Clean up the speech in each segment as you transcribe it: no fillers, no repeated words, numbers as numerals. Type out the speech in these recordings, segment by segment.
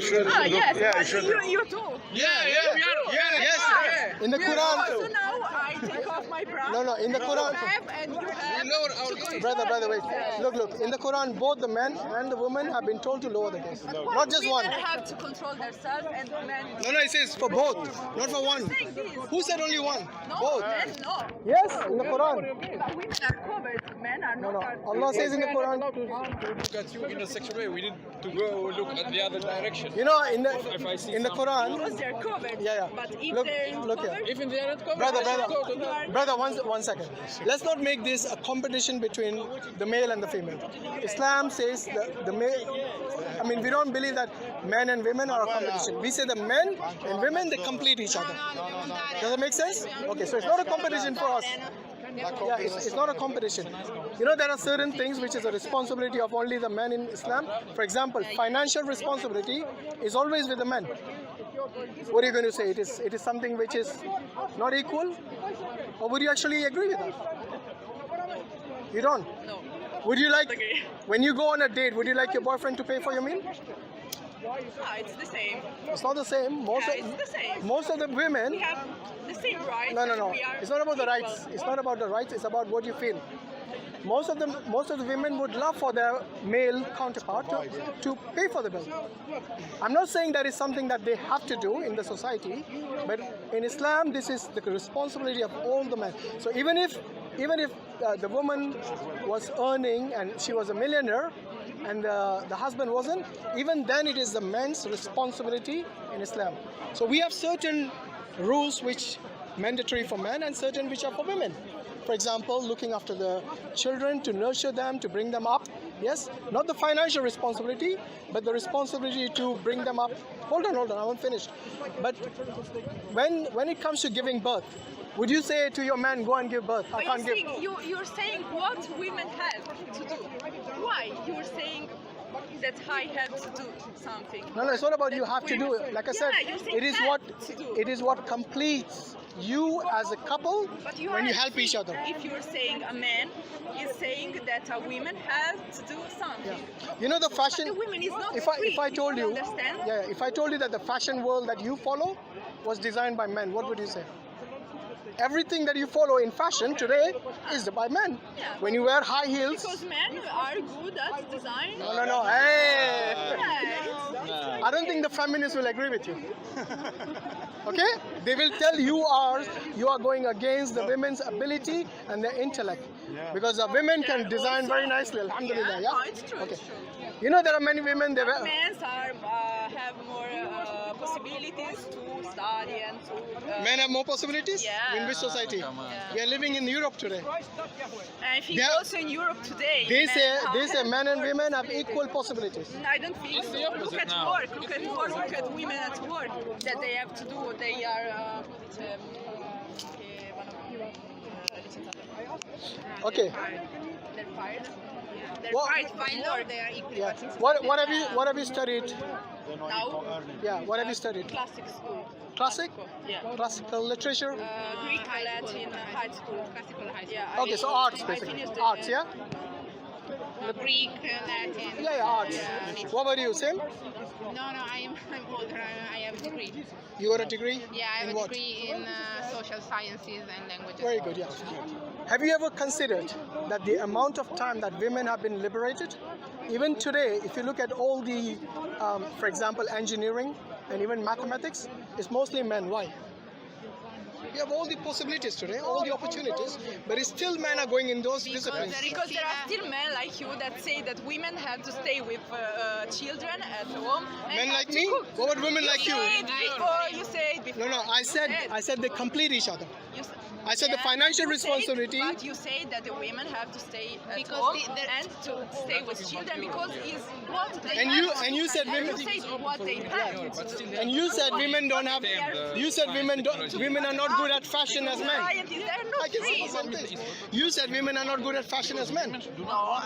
should. Yes, Yeah, you should. you too. Yes. In the Quran. So now I take off my bra. No, in the Quran. And you have. Brother, wait. Look. In the Quran, both the men and the women have been told to lower the gaze. Not just one. Women have to control themselves and men. No, it says for both, not for one. Saying this. Who said only one? No, Both. men, no. Yes, in the Quran. But women are covered. Men are No. not. Allah says in the Quran. Look at you in a sexual way. We need to go look at the other direction. You know, in If I the see in the something- Quran. Because they're covered. Yeah. But if Look they're here. covered, Even they are not covered. Brother, one second. Let's not make this a competition between the male and the female. Islam says the male. I mean, we don't believe that men and women are a competition. We say the men and women, they complete each other. Does that make sense? Okay, so it's not a competition for us. Yeah, it's not a competition. You know, there are certain things which is a responsibility of only the men in Islam. For example, financial responsibility is always with the men. What are you going to say? It is something which is not equal? Or would you actually agree with that? You don't? no. Would you like, Okay. when you go on a date, would you like your boyfriend to pay for your meal? No, it's the same. It's not the same. It's the same. Most of the women. We have the same rights. No. and we are It's not about the equal. rights. It's not about the rights. It's about what you feel. Most of the women would love for their male counterpart to pay for the bill. I'm not saying that is something that they have to do in the society, but in Islam, this is the responsibility of all the men. So even if the woman was earning and she was a millionaire, and the husband wasn't, even then it is the man's responsibility in Islam. So we have certain rules which mandatory for men and certain which are for women. For example, looking after the children, to nurture them, to bring them up. Yes, not the financial responsibility, but the responsibility to bring them up. Hold on, I won't finish. But when it comes to giving birth, would you say to your man, go and give birth? I can't give. You're saying what women have to do. Why? You're saying that I have to do something. No, it's not about you have to do it. Like I said, you're saying it is what completes you as a couple But when you help each other. If you're saying a man is saying that a woman has to do something. You know the fashion. But the women is not If free. I told you, Understand? if I told you that the fashion world that you follow was designed by men, what would you say? Everything that you follow in fashion today is by men. Yeah. When you wear high heels. Because men are good at design. No. Hey. Yeah, I don't think the feminists will agree with you. Okay? They will tell you are going against the women's ability and their intellect. Because the women can design very nicely, alhamdulillah. no, it's true. Okay. It's true. You know there are many women they wear. Men have more possibilities to study and to. Men have more possibilities? Yeah. In which society? Come on. We are living in Europe today. I think Yeah. also in Europe today. They men say men and women have equal possibilities. I don't think so. the Look opposite at now. work. Look at women at work. That they have to do what they are. Okay. They're fired. They're What- fired or they are equally. Yeah. but What have you studied? now? Yeah. What have you studied? Classic school. Classic? Yeah. Classical literature? Greek, Latin, high school. Classical high school. Yeah, Okay, so arts basically. Arts, yeah? Greek, Latin. Yeah, arts. What about you, Sim? No, I'm older. I have a degree. You got a degree? Yeah, I have In a what? degree in social sciences and languages. Very good, yeah. Have you ever considered that the amount of time that women have been liberated? Even today, if you look at all the, for example, engineering and even mathematics, it's mostly men. Why? We have all the possibilities today, all the opportunities, but it's still men are going in those disciplines. Because there are still men like you that say that women have to stay with children at home. and Men have like to me? cook. What about women like you? You said before. No, I said they complete each other. You s- I said the financial you said- responsibility. But you say that the women have to stay at Because home the- and to stay with children because is what they And have you- to and do. you said women- And you said what they have to do. And you said women don't have. You said women are not good at fashion as men. Scientists, they're I not can free. say something. You said women are not good at fashion as men. No,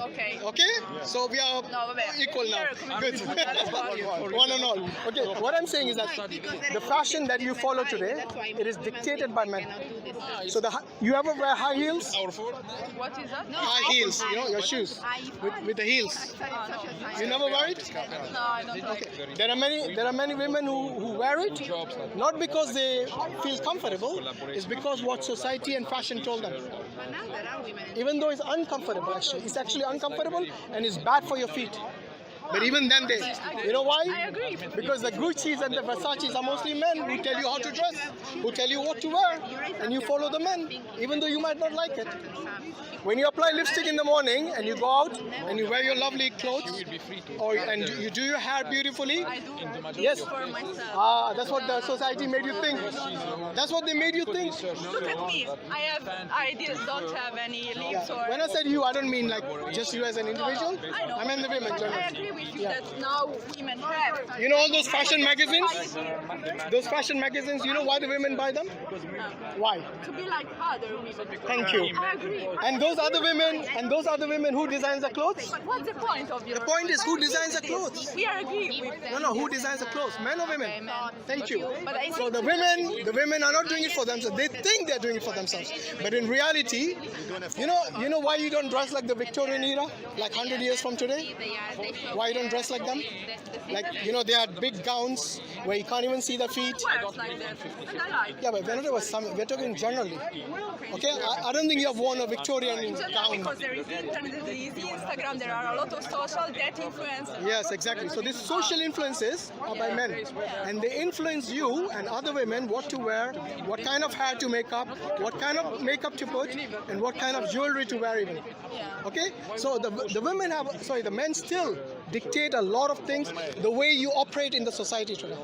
okay. Okay? So we are No, equal now. Good. That's One and all. Okay, what I'm saying is that the fashion that you follow today, it is dictated by men. this. So you ever wear high heels? Our food? What is that? High heels, you know, your shoes with the heels. You never wear it? No, I don't like it. There are many women who wear it, not because they feel comfortable, it's because what society and fashion told them. But now there are women. Even though it's uncomfortable, it's actually uncomfortable and it's bad for your feet. But even then, you know why? I agree. Because the Gucci's and the Versace's are mostly men who tell you how to dress, who tell you what to wear, and you follow the men, even though you might not like it. When you apply lipstick in the morning and you go out and you wear your lovely clothes, and you do your hair beautifully, I do yes. for myself. That's what the society made you think. That's what they made you think. Look at me. Don't have any lips or. When I said you, I don't mean like just you as an individual. I know. I mean the women. But I agree with you that now women have. You know all those fashion magazines? Those fashion magazines, you know why the women buy them? Why? To be like other women. Thank you. I agree. And those other women who designs the clothes? But what's the point of your? The point is who designs the clothes? We are agreeing with them. No, who designs the clothes? Men or women? Thank you. But I So think the women are not doing it for themselves. They think they're doing it for themselves. But in reality, you know why you don't dress like the Victorian era? Like 100 years from today? Why you don't dress like them? Like, you know, they had big gowns where you can't even see the feet. wears like that. And I like. Yeah, but we're talking generally. Okay? I don't think you have worn a Victorian gown. Because there is internet, there is Instagram, there are a lot of social that influence. Yes, exactly. So these social influences are by men. And they influence you and other women what to wear, what kind of hair to make up, what kind of makeup to put, and what kind of jewelry to wear even. Okay? So the men still dictate a lot of things, the way you operate in the society today.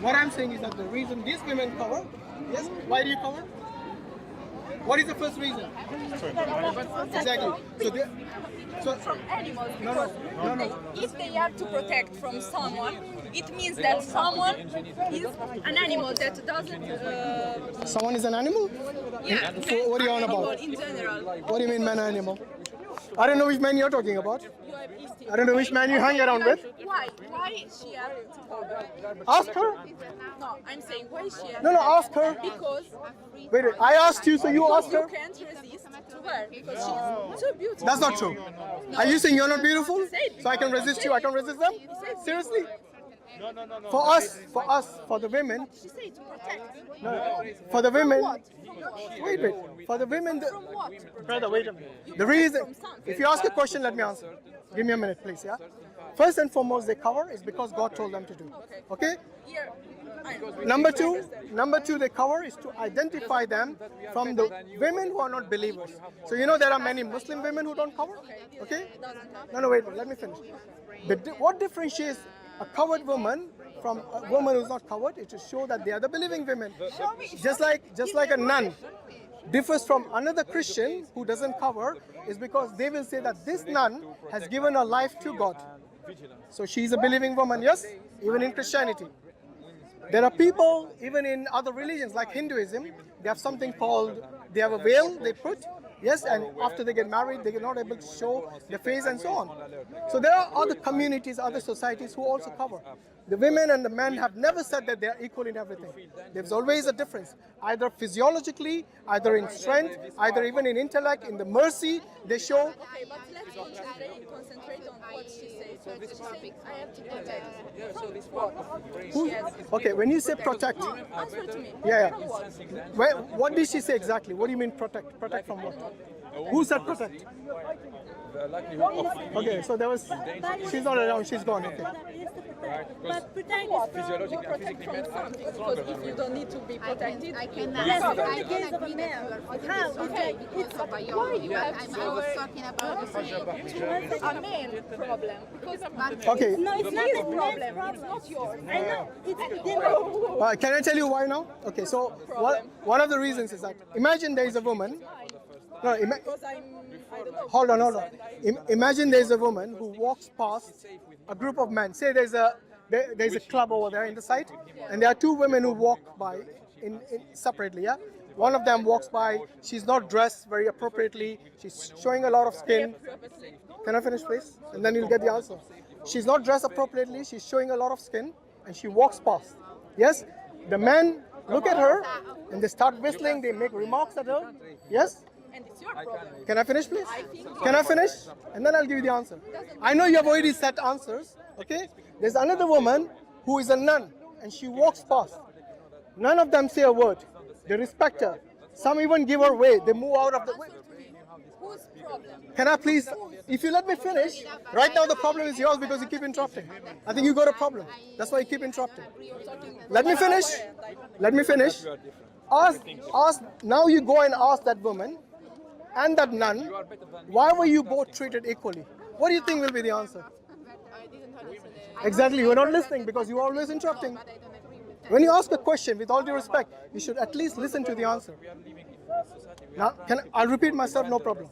What I'm saying is that the reason these women cover, yes, why do you cover? What is the first reason? Exactly. From animals, No. if they have to protect from someone, it means that someone is an animal that doesn't. Someone is an animal? Yeah. What are you on about? In general. What do you mean man animal? I don't know which man you're talking about. I don't know which man you hang around with. Why? Why she has to cover? Ask her. No, I'm saying why she has. No, ask her. Because Wait, I asked you, so you asked you her? can't resist to her because she's too beautiful. That's not true. Are you saying you're not beautiful? So I can resist you, I can resist them? Seriously? For the women, She said to protect. for the women, What? wait, for the women, From what? brother, wait a minute. The reason, if you ask a question, let me answer. Give me a minute, please, yeah? First and foremost, they cover is because God told them to do. Okay? Here. Number two, they cover is to identify them from the women who are not believers. So you know there are many Muslim women who don't cover. Okay? No, wait, let me finish. What differentiates a covered woman from a woman who's not covered is to show that they are the believing women. Just like a nun differs from another Christian who doesn't cover is because they will say that this nun has given her life to God. So she's a believing woman, yes? Even in Christianity. There are people, even in other religions like Hinduism, they have something called, they have a veil they put, yes, and after they get married, they are not able to show their face and so on. So there are other communities, other societies who also cover. The women and the men have never said that they are equal in everything. There's always a difference, either physiologically, either in strength, either even in intellect, in the mercy they show. Okay, but let's concentrate on what she says. So she says, I have to protect. Okay, when you say protect, Answer to me. yeah. From what? What did she say exactly? What do you mean protect? Protect from what? Who said protect? Okay, so there was, she's not around, she's gone, okay. But protect is Physiological and Protect physically from something, because if you don't need to be protected, I can Yes, I I can guess agree that you are putting How? this on Okay. because of why biology, you but have I was talking about the same. a man problem. Because Okay, No, it's not his a problem, problem. it's not yours. I know. It's different. can I tell you why now? Okay, so one of the reasons is that, imagine there is a woman, Because I don't know. hold on. Imagine there's a woman who walks past a group of men. Say there's a club over there in the site, and there are two women who walk by in separately, yeah? One of them walks by, she's not dressed very appropriately, she's showing a lot of skin. Can I finish, please? And then you'll get the answer. She's not dressed appropriately, she's showing a lot of skin, and she walks past. Yes? The man look at her, and they start whistling, they make remarks at her. Yes? And it's your problem. Can I finish, please? Can I finish? And then I'll give you the answer. I know you have already set answers, okay? There's another woman who is a nun, and she walks past. None of them say a word. They respect her. Some even give her way. They move out of the way. Whose problem? Can I please, if you let me finish, right now the problem is yours because you keep interrupting. I think you got a problem. That's why you keep interrupting. Let me finish. Let me finish. Ask, now you go and ask that woman and that nun, why were you both treated equally? What do you think will be the answer? I didn't understand it. Exactly, you are not listening because you are always interrupting. But I don't agree with that. When you ask a question, with all due respect, you should at least listen to the answer. Now, I'll repeat myself, no problem.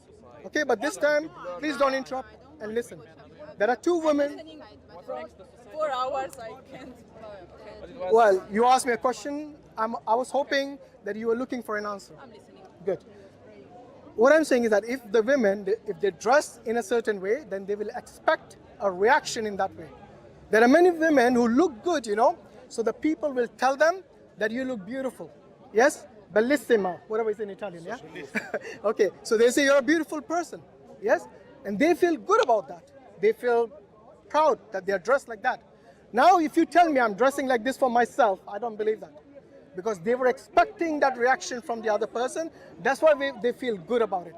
Okay, but this time, please don't interrupt and listen. There are two women. For 4 hours, I can't. Well, you asked me a question. I was hoping that you were looking for an answer. I'm listening. Good. What I'm saying is that if the women, if they dress in a certain way, then they will expect a reaction in that way. There are many women who look good, you know, so the people will tell them that you look beautiful. Yes? Bellissima, whatever is in Italian, yeah? Okay, so they say you're a beautiful person. Yes? And they feel good about that. They feel proud that they're dressed like that. Now, if you tell me I'm dressing like this for myself, I don't believe that. Because they were expecting that reaction from the other person. That's why they feel good about it.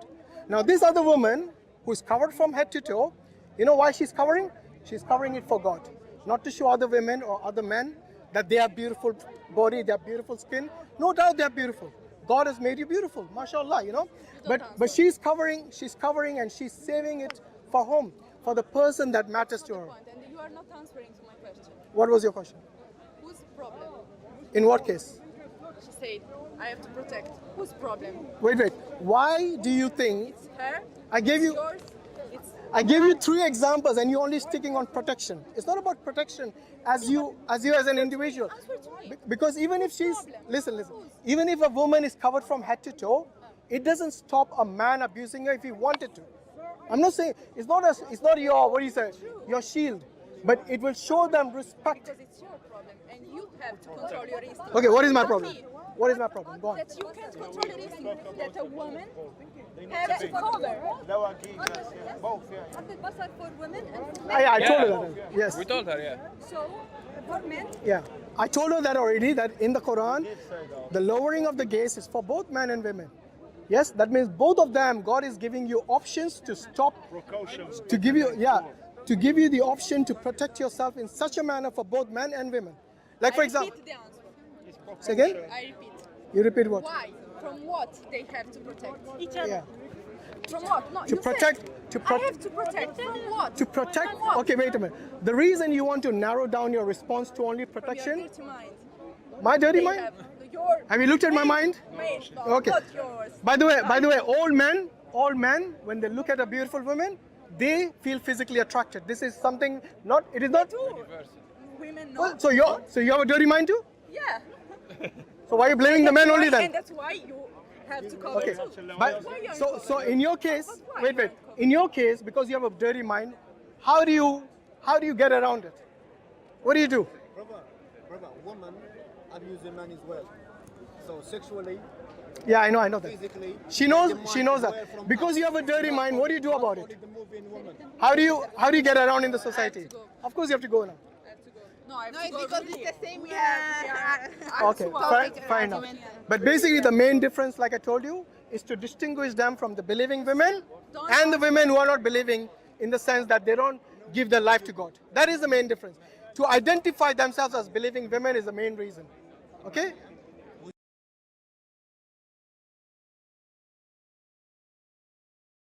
Now, this other woman who's covered from head to toe, you know why she's covering? She's covering it for God. Not to show other women or other men that they have beautiful body, they have beautiful skin. No doubt they're beautiful. God has made you beautiful, mashallah, you know. But she's covering and she's saving it for home, for the person that matters to her. And you are not answering to my question. What was your question? Whose problem? In what case? She said, I have to protect. Whose problem? Wait. Why do you think It's her. I gave It's you yours. It's I gave you 3 examples and you're only sticking on protection. It's not about protection as you as an individual. answer to me. Because even if she's Problem. listen, even if a woman is covered from head to toe, it doesn't stop a man abusing her if he wanted to. I'm not saying it's not your what do you say, your shield, but it will show them respect. Because it's your problem, and you have to control your instinct. Okay, what is my Not problem? me. What is my problem? Go on. That you can't control your instinct. That a woman has to cover. For women and for men. I told her that. Yes. We told her, yeah. So for men, Yeah. I told her that already, that in the Quran, the lowering of the gaze is for both men and women. Yes, that means both of them, God is giving you options to stop, to give you the option to protect yourself in such a manner for both men and women. Like for I example, repeat the answer. say again? I repeat. You repeat what? Why? From what they have to protect each other? Yeah. From what? No, To you protect, said, to I have to protect. From what? to protect. From what? Okay, wait a minute. The reason you want to narrow down your response to only From your protection, dirty mind. my dirty They mind. your Have you looked at my mind? mind, no, Okay. not yours. By the way, all men, when they look at a beautiful woman, they feel physically attracted. This is something not. It is not. Too. Women know. Well, so you have a dirty mind too. Yeah. So why are you blaming the men only And then? that's why you have to cover Okay. too. But Why you so uncovered? in your case, But why wait. you uncovered? In your case, because you have a dirty mind, how do you get around it? What do you do? Brother, women abuse the man as well. So sexually, Yeah, I know that. physically. She knows the man as well that. from Because us. you have a dirty mind, what do you do about Only it? the moving woman. How do you get around in the society? to go. Of course you have to go now. I have to go. No, I have No, to it's go because really. it's the same. Okay, fair enough. But basically the main difference, like I told you, is to distinguish them from the believing women and the women who are not believing, in the sense that they don't give their life to God. That is the main difference. To identify themselves as believing women is the main reason. Okay?